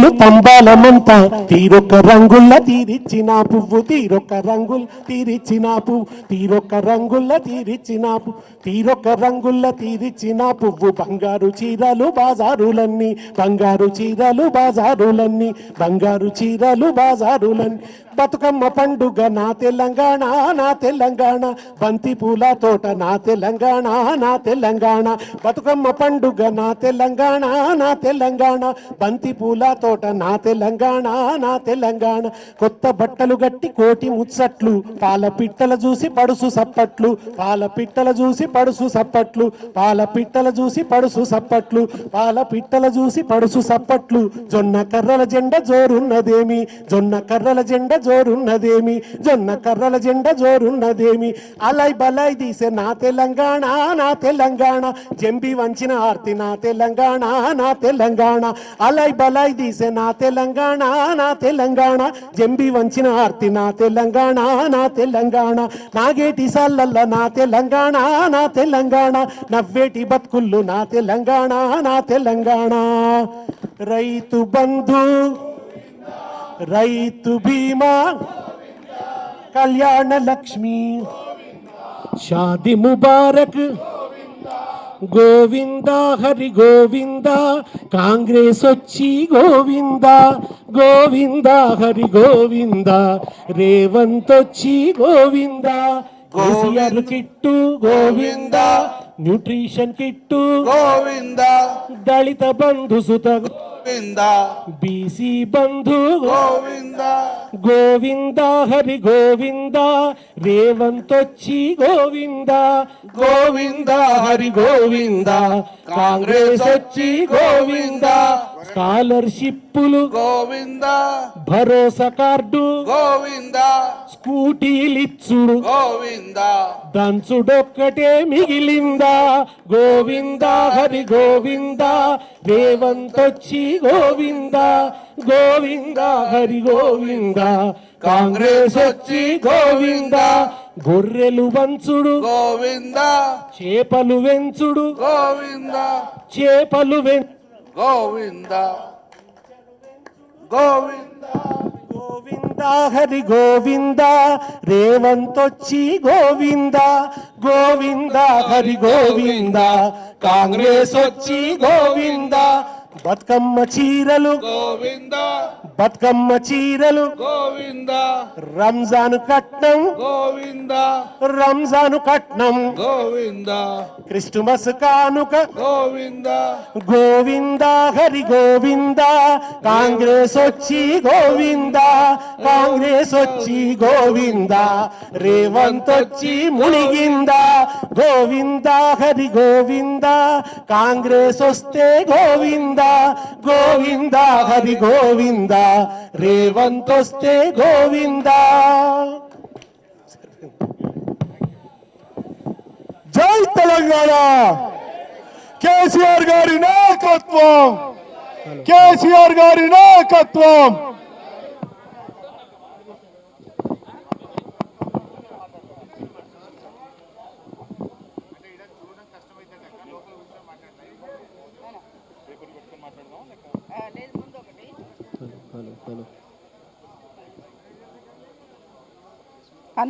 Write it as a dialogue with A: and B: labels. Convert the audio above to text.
A: తంబిల్లు తంబాలమంతా తీరొక్క రంగుల్ల తీరిచ్చిన పువ్వు తీరొక్క రంగుల్ తీరిచ్చిన పువ్వు తీరొక్క రంగుల్ల తీరిచ్చిన పువ్వు తీరొక్క రంగుల్ల తీరిచ్చిన పువ్వు బంగారు చీరలు బాజారులన్నీ బంగారు చీరలు బాజారులన్నీ బంగారు చీరలు బాజారులన్నీ బతుకమ్మ పండుగ నా తెలంగాణ నా తెలంగాణ బంతి పూల తోట నా తెలంగాణ నా తెలంగాణ బతుకమ్మ పండుగ నా తెలంగాణ నా తెలంగాణ బంతి పూల తోట నా తెలంగాణ నా తెలంగాణ కొత్త బట్టలు గట్టి కోటి ముచ్చట్లు పాల పిట్టల చూసి పడుసు సప్పట్లు పాల పిట్టల చూసి పడుసు సప్పట్లు పాల పిట్టల చూసి పడుసు సప్పట్లు పాల పిట్టల చూసి పడుసు సప్పట్లు జొన్న కర్రల జెండ జోరున్నదేమి జొన్న కర్రల జెండ జోరున్నదేమి జొన్న కర్రల జెండ జోరున్నదేమి అలై బలై తీసే నా తెలంగాణ నా తెలంగాణ జంబి వంచిన ఆర్తి నా తెలంగాణ నా తెలంగాణ అలై బలై తీసే నా తెలంగాణ నా తెలంగాణ జంబి వంచిన ఆర్తి నా తెలంగాణ నా తెలంగాణ నాగేటి సాల్లల్ల నా తెలంగాణ నా తెలంగాణ నవ్వేటి బతుకుళ్ళు నా తెలంగాణ నా తెలంగాణ రైతు బంధు రైతు బీమా కళ్యాణ లక్ష్మి షాది ముబారక్ గోవింద హరి గోవింద కాంగ్రెస్ వచ్చి గోవింద గోవింద హరి గోవింద రేవంత్ వచ్చి Govinda KCR kit Govinda nutrition kit
B: Govinda
A: Dalita Bandhu సుత
B: గోవింద
A: బీసీ బంధు
B: గోవింద
A: గోవింద హరి గోవింద రేవంత్ వచ్చి గోవింద
B: గోవింద హరి గోవింద కాంగ్రెస్ వచ్చి గోవింద
A: స్కాలర్షిప్పులు
B: గోవింద
A: భరోసా కార్డు
B: గోవింద
A: స్కూటీలిచ్చుడు
B: గోవింద
A: దంచుడొక్కటే మిగిలిందా గోవింద హరి గోవింద రేవంత్ వచ్చి గోవింద గోవింద హరి గోవింద కాంగ్రెస్ వచ్చి గోవింద గొర్రెలు వంచుడు
B: గోవింద
A: చేపలు వెంచుడు
B: గోవింద
A: చేపలు
B: గోవింద గోవింద
A: గోవింద హరి గోవింద రేవంత్ వచ్చి గోవింద గోవింద హరి గోవింద కాంగ్రెస్ వచ్చి గోవింద బతుకమ్మ చీరలు
B: గోవింద
A: బతుకమ్మ చీరలు
B: గోవింద
A: రంజాను కట్నం
B: గోవింద
A: రంజాను కట్నం
B: గోవింద
A: క్రిస్టమస్ కానుక
B: గోవింద
A: గోవింద హరి గోవింద కాంగ్రెస్ వచ్చి గోవింద కాంగ్రెస్ వచ్చి గోవింద రేవంత్ వచ్చి మునిగింద గోవింద హరి గోవింద కాంగ్రెస్ వస్తే గోవింద గోవింద హరి గోవింద రేవంత్ వస్తే గోవింద
C: జై తెలంగాణ కేసీఆర్ గారి నాయకత్వం కేసీఆర్ గారి నాయకత్వం